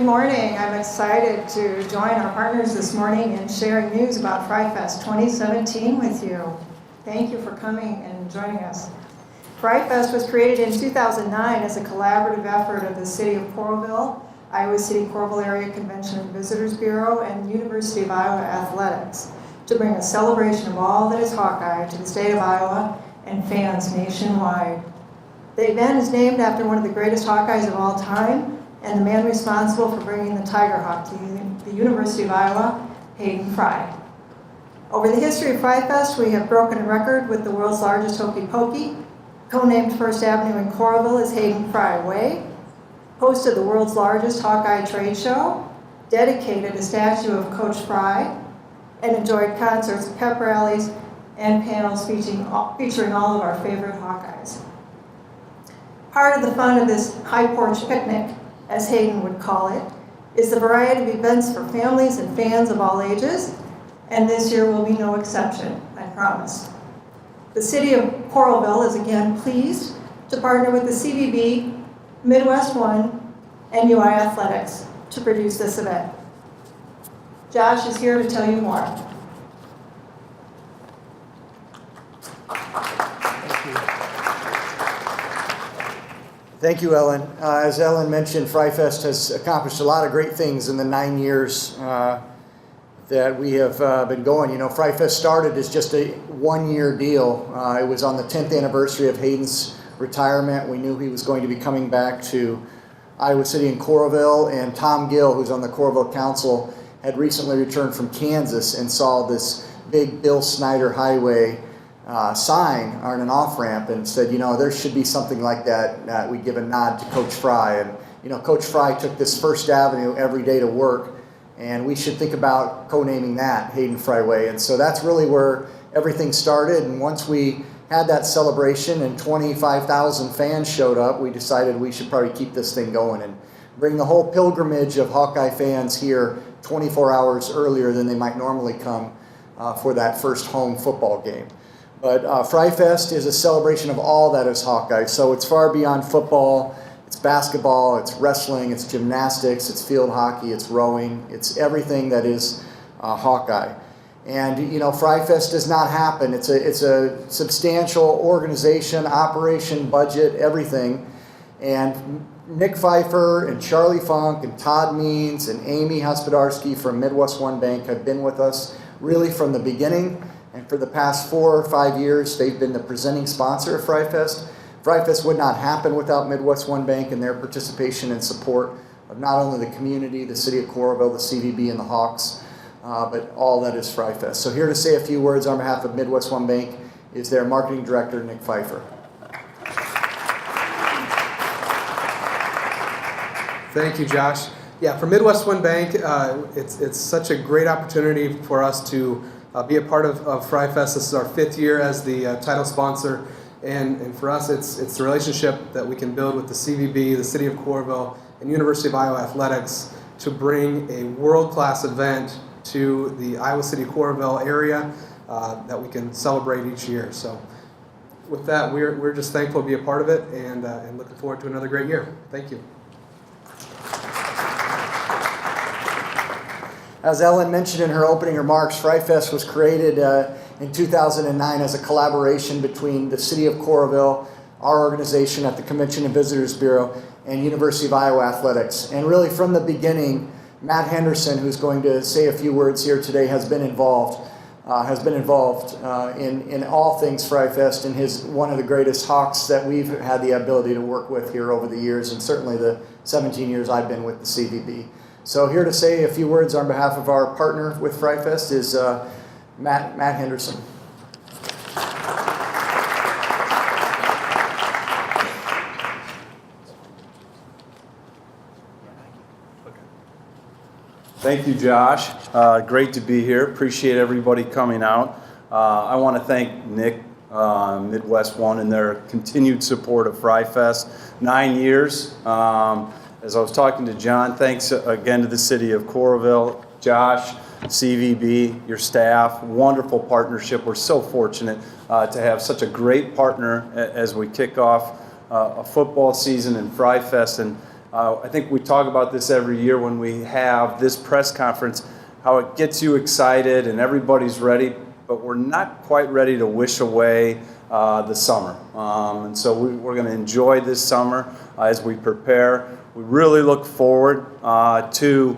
morning. I'm excited to join our partners this morning in sharing news about FRYfest 2017 with you. Thank you for coming and joining us. FRYfest was created in 2009 as a collaborative effort of the City of Coralville, Iowa City Coralville Area Convention and Visitors Bureau, and University of Iowa Athletics to bring a celebration of all that is Hawkeye to the state of Iowa and fans nationwide. The event is named after one of the greatest Hawkeyes of all time and the man responsible for bringing the Tiger Hawk to the University of Iowa, Hayden Fry. Over the history of FRYfest, we have broken a record with the world's largest Hokey Pokey, co-named First Avenue in Coralville as Hayden Fry Way, hosted the world's largest Hawkeye trade show, dedicated a statue of Coach Fry, and enjoyed concerts, pep rallies, and panels featuring all of our favorite Hawkeyes. Part of the fun of this high porch picnic, as Hayden would call it, is the variety of events for families and fans of all ages, and this year will be no exception, I promise. The City of Coralville is again pleased to partner with the CVB, Midwest One, and UI Athletics to produce this event. Josh is here to tell you more. Thank you, Ellen. As Ellen mentioned, FRYfest has accomplished a lot of great things in the 9 years that we have been going. You know, FRYfest started as just a one-year deal. It was on the 10th anniversary of Hayden's retirement. We knew he was going to be coming back to Iowa City and Coralville, and Tom Gill, who's on the Coralville Council, had recently returned from Kansas and saw this big Bill Snyder Highway sign on an off-ramp and said, you know, there should be something like that. We give a nod to Coach Fry. And, you know, Coach Fry took this First Avenue every day to work, and we should think about co-naming that Hayden Fry Way. And so that's really where everything started. And once we had that celebration and 25,000 fans showed up, we decided we should probably keep this thing going and bring the whole pilgrimage of Hawkeye fans here 24 hours earlier than they might normally come for that first home football game. But FRYfest is a celebration of all that is Hawkeye. So it's far beyond football. It's basketball, it's wrestling, it's gymnastics, it's field hockey, it's rowing. It's everything that is Hawkeye. And you know, FRYfest does not happen. It's a substantial organization, operation, budget, everything. And Nick Pfeiffer and Charlie Funk and Todd Means and Amy Hospodarski from Midwest One Bank have been with us really from the beginning. And for the past 4 or 5 years, they've been the presenting sponsor of FRYfest. FRYfest would not happen without Midwest One Bank and their participation and support of not only the community, the City of Coralville, the CVB, and the Hawks, but all that is FRYfest. So here to say a few words on behalf of Midwest One Bank is their marketing director, Nick Pfeiffer. Thank you, Josh. Yeah, for Midwest One Bank, it's such a great opportunity for us to be a part of FRYfest. This is our 5th year as the title sponsor, and for us, it's the relationship that we can build with the CVB, the City of Coralville, and University of Iowa Athletics to bring a world-class event to the Iowa City Coralville area that we can celebrate each year. So, with that, we're just thankful to be a part of it, and looking forward to another great year. Thank you. As Ellen mentioned in her opening remarks, FRYfest was created in 2009 as a collaboration between the City of Coralville, our organization at the Convention and Visitors Bureau, and University of Iowa Athletics. And really from the beginning, Matt Henderson, who's going to say a few words here today, has been involved in all things FRYfest, and is one of the greatest Hawks that we've had the ability to work with here over the years, and certainly the 17 years I've been with the CVB. So here to say a few words on behalf of our partner with FRYfest is Matt Henderson. Thank you, Josh. Great to be here. Appreciate everybody coming out. I want to thank Nick, Midwest One, and their continued support of FRYfest. 9 years. As I was talking to John, thanks again to the City of Coralville, Josh, CVB, your staff, wonderful partnership. We're so fortunate to have such a great partner as we kick off a football season in FRYfest. And I think we talk about this every year when we have this press conference, how it gets you excited and everybody's ready, but we're not quite ready to wish away the summer. And so we're going to enjoy this summer as we prepare. We really look forward to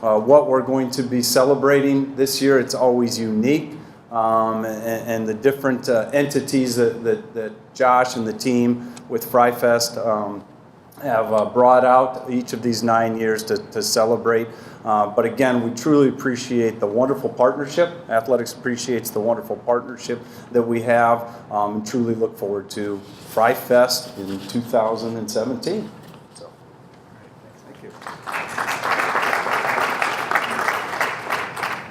what we're going to be celebrating this year. It's always unique, and the different entities that Josh and the team with FRYfest have brought out each of these 9 years to celebrate. But again, we truly appreciate the wonderful partnership. Athletics appreciates the wonderful partnership that we have, and truly look forward to FRYfest in 2017. So, thank you.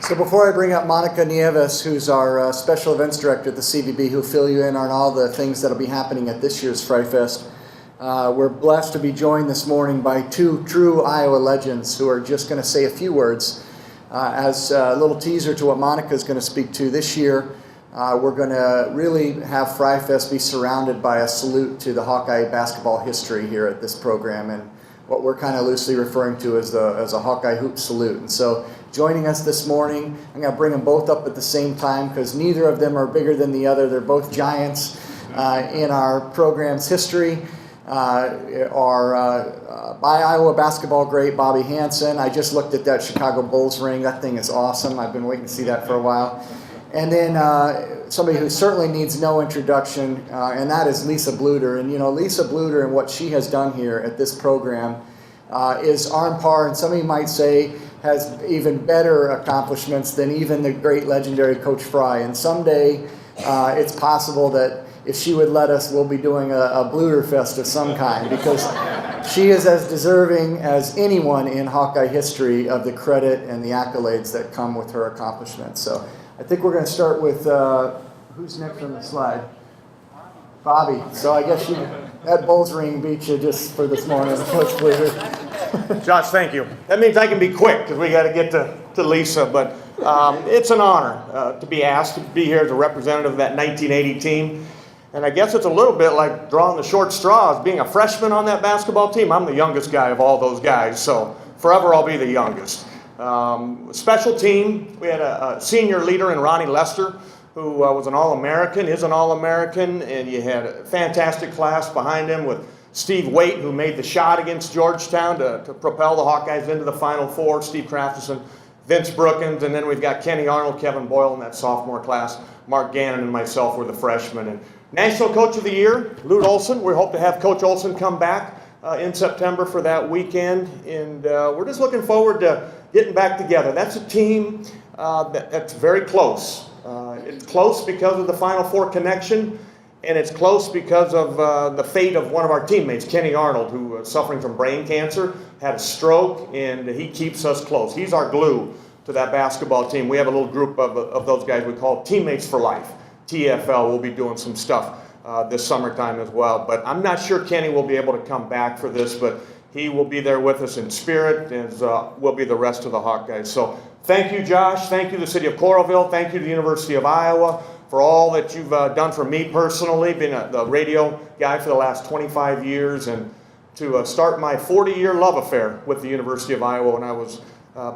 So before I bring up Monica Nieves, who's our special events director at the CVB, who'll fill you in on all the things that'll be happening at this year's FRYfest, we're blessed to be joined this morning by two true Iowa legends who are just going to say a few words as a little teaser to what Monica's going to speak to this year. We're going to really have FRYfest be surrounded by a salute to the Hawkeye basketball history here at this program, and what we're kind of loosely referring to as a Hawkeye hoop salute. And so joining us this morning, I'm going to bring them both up at the same time because neither of them are bigger than the other. They're both giants in our program's history. Our by Iowa basketball great Bobby Hansen. I just looked at that Chicago Bulls ring. That thing is awesome. I've been waiting to see that for a while. And then somebody who certainly needs no introduction, and that is Lisa Bluter. And you know, Lisa Bluter and what she has done here at this program is on par, and some of you might say has even better accomplishments than even the great legendary Coach Fry. And someday it's possible that if she would let us, we'll be doing a Bluter Fest of some kind, because she is as deserving as anyone in Hawkeye history of the credit and the accolades that come with her accomplishments. So I think we're going to start with, who's next on the slide? Bobby. So I guess that Bulls ring beat you just for this morning, Coach Bluter. Josh, thank you. That means I can be quick because we got to get to Lisa, but it's an honor to be asked to be here as a representative of that 1980 team. And I guess it's a little bit like drawing the short straws. Being a freshman on that basketball team, I'm the youngest guy of all those guys, so forever I'll be the youngest. Special team, we had a senior leader in Ronnie Lester, who was an All-American, is an All-American, and you had a fantastic class behind him with Steve Waite, who made the shot against Georgetown to propel the Hawkeyes into the Final Four, Steve Crafterson, Vince Brookins, and then we've got Kenny Arnold, Kevin Boyle in that sophomore class. Mark Gannon and myself were the freshmen. And National Coach of the Year, Lute Olson. We hope to have Coach Olson come back in September for that weekend. And we're just looking forward to getting back together. That's a team that's very close. It's close because of the Final Four connection, and it's close because of the fate of one of our teammates, Kenny Arnold, who was suffering from brain cancer, had a stroke, and he keeps us close. He's our glue to that basketball team. We have a little group of those guys we call Teammates for Life. TFL will be doing some stuff this summertime as well. But I'm not sure Kenny will be able to come back for this, but he will be there with us in spirit, as will be the rest of the Hawkeyes. So thank you, Josh. Thank you to the City of Coralville. Thank you to the University of Iowa for all that you've done for me personally, being the radio guy for the last 25 years, and to start my 40-year love affair with the University of Iowa when I was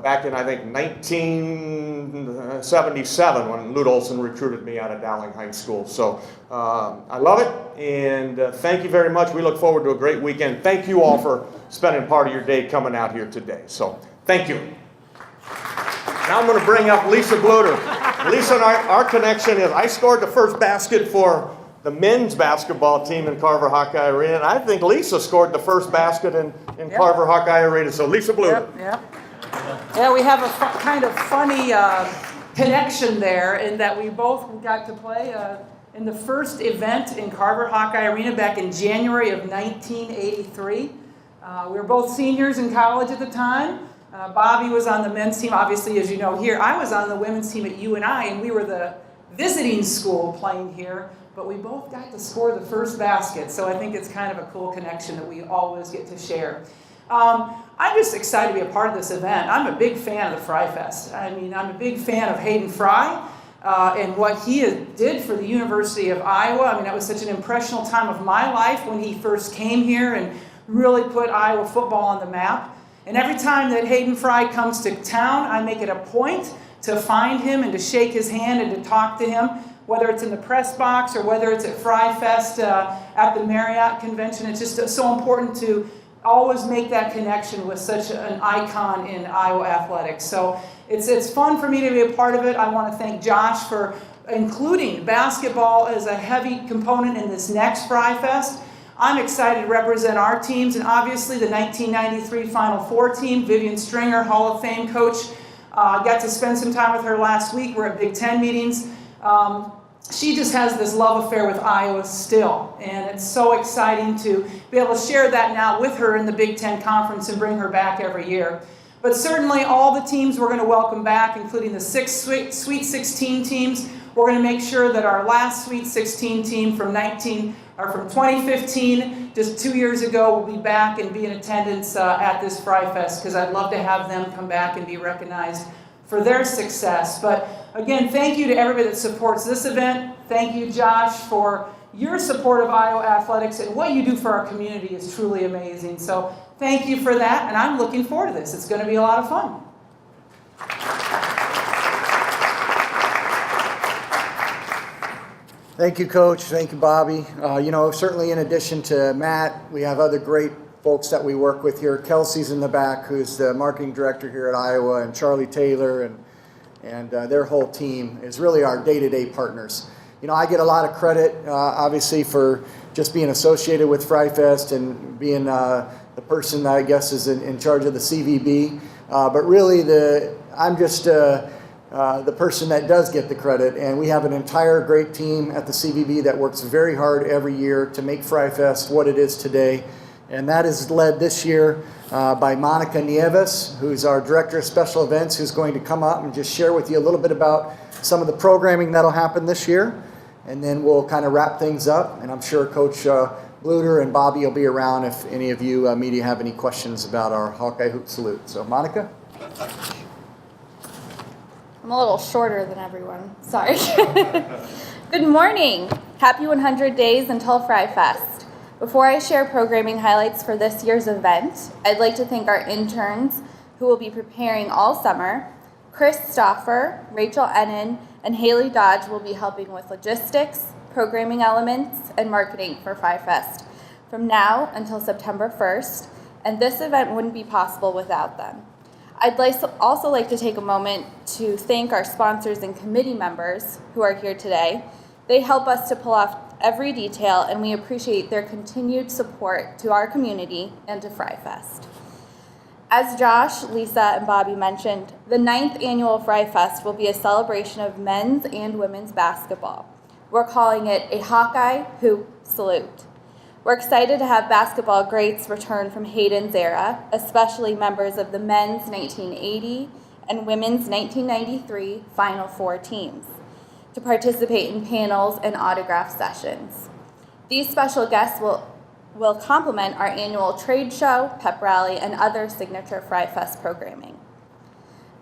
back in, I think, 1977 when Lute Olson recruited me out of Dowling High School. So I love it, and thank you very much. We look forward to a great weekend. Thank you all for spending part of your day coming out here today. So thank you. Now I'm going to bring up Lisa Bluter. Lisa and our connection is I scored the first basket for the men's basketball team in Carver Hawkeye Arena, and I think Lisa scored the first basket in Carver Hawkeye Arena. So Lisa Bluter. Yep. Yeah, we have a kind of funny connection there in that we both got to play in the first event in Carver Hawkeye Arena back in January of 1983. We were both seniors in college at the time. Bobby was on the men's team, obviously, as you know here. I was on the women's team at UNI, and we were the visiting school playing here, but we both got to score the first basket, so I think it's kind of a cool connection that we always get to share. I'm just excited to be a part of this event. I'm a big fan of the FRYfest. I mean, I'm a big fan of Hayden Fry and what he did for the University of Iowa. I mean, that was such an impressional time of my life when he first came here and really put Iowa football on the map. And every time that Hayden Fry comes to town, I make it a point to find him and to shake his hand and to talk to him, whether it's in the press box or whether it's at FRYfest at the Marriott convention. It's just so important to always make that connection with such an icon in Iowa athletics. So it's fun for me to be a part of it. I want to thank Josh for including basketball as a heavy component in this next FRYfest. I'm excited to represent our teams, and obviously the 1993 Final Four team, Vivian Stringer, Hall of Fame coach. Got to spend some time with her last week. We're at Big Ten meetings. She just has this love affair with Iowa still, and it's so exciting to be able to share that now with her in the Big Ten Conference and bring her back every year. But certainly all the teams we're going to welcome back, including the 6 Sweet 16 teams. We're going to make sure that our last Sweet 16 team from 2015, just 2 years ago, will be back and be in attendance at this FRYfest, because I'd love to have them come back and be recognized for their success. But again, thank you to everybody that supports this event. Thank you, Josh, for your support of Iowa athletics, and what you do for our community is truly amazing. So thank you for that, and I'm looking forward to this. It's going to be a lot of fun. Thank you, Coach. Thank you, Bobby. Certainly in addition to Matt, we have other great folks that we work with here. Kelsey's in the back, who's the marketing director here at Iowa, and Charlie Taylor and their whole team is really our day-to-day partners. I get a lot of credit, obviously, for just being associated with FRYfest and being the person that I guess is in charge of the CVB. But really, I'm just the person that does get the credit, and we have an entire great team at the CVB that works very hard every year to make FRYfest what it is today. And that is led this year by Monica Nieves, who's our Director of Special Events, who's going to come up and just share with you a little bit about some of the programming that'll happen this year. And then we'll kind of wrap things up. And I'm sure Coach Bluter and Bobby will be around if any of you media have any questions about our Hawkeye Hoop Salute. So, Monica? I'm a little shorter than everyone. Sorry. Good morning. Happy 100 days until FRYfest. Before I share programming highlights for this year's event, I'd like to thank our interns who will be preparing all summer. Chris Stoffer, Rachel Ennin, and Haley Dodge will be helping with logistics, programming elements, and marketing for FRYfest from now until September 1st, and this event wouldn't be possible without them. I'd also like to take a moment to thank our sponsors and committee members who are here today. They help us to pull off every detail, and we appreciate their continued support to our community and to FRYfest. As Josh, Lisa, and Bobby mentioned, the 9th annual FRYfest will be a celebration of men's and women's basketball. We're calling it a Hawkeye Hoop Salute. We're excited to have basketball greats return from Hayden's era, especially members of the men's 1980 and women's 1993 Final Four teams, to participate in panels and autograph sessions. These special guests will complement our annual trade show, pep rally, and other signature FRYfest programming.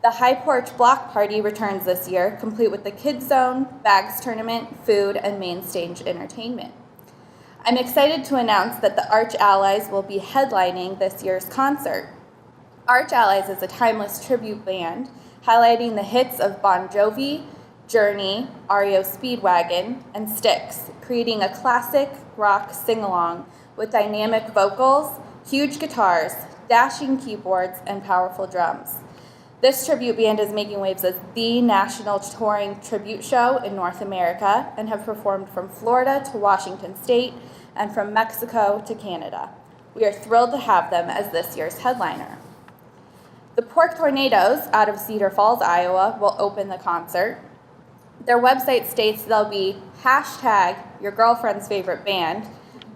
The High Porch Block Party returns this year, complete with the Kids Zone, Bags Tournament, food, and main stage entertainment. I'm excited to announce that the Arch Allies will be headlining this year's concert. Arch Allies is a timeless tribute band highlighting the hits of Bon Jovi, Journey, REO Speedwagon, and Styx, creating a classic rock sing-along with dynamic vocals, huge guitars, dashing keyboards, and powerful drums. This tribute band is making waves as the national touring tribute show in North America and have performed from Florida to Washington State and from Mexico to Canada. We are thrilled to have them as this year's headliner. The Pork Tornadoes out of Cedar Falls, Iowa will open the concert. Their website states they'll be #YourGirlfriend'sFavoriteBand,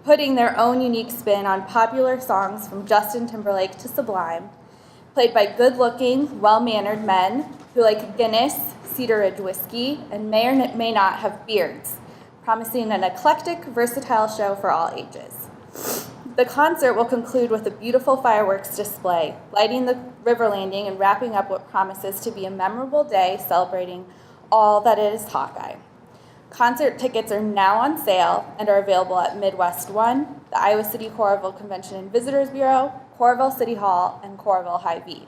putting their own unique spin on popular songs from Justin Timberlake to Sublime, played by good-looking, well-mannered men who like Guinness, Cedar Ridge whiskey, and may or may not have beards, promising an eclectic, versatile show for all ages. The concert will conclude with a beautiful fireworks display, lighting the river landing and wrapping up what promises to be a memorable day celebrating all that is Hawkeye. Concert tickets are now on sale and are available at Midwest 1, the Iowa City Coralville Convention and Visitors Bureau, Coralville City Hall, and Coralville Hy-Vee.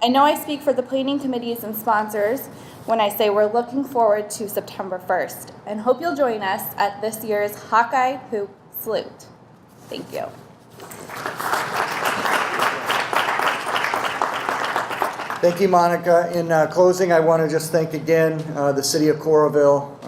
I know I speak for the planning committees and sponsors when I say we're looking forward to September 1st and hope you'll join us at this year's Hawkeye Hoop Salute. Thank you. Thank you, Monica. In closing, I want to just thank again the City of Coralville,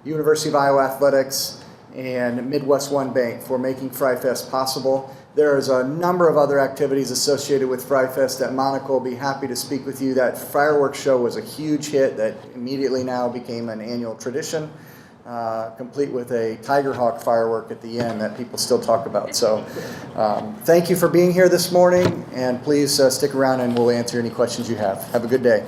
University of Iowa Athletics, and Midwest One Bank for making FRYfest possible. There's a number of other activities associated with FRYfest that Monica will be happy to speak with you. That fireworks show was a huge hit that immediately now became an annual tradition, complete with a Tiger Hawk firework at the end that people still talk about. So thank you for being here this morning, and please stick around and we'll answer any questions you have. Have a good day.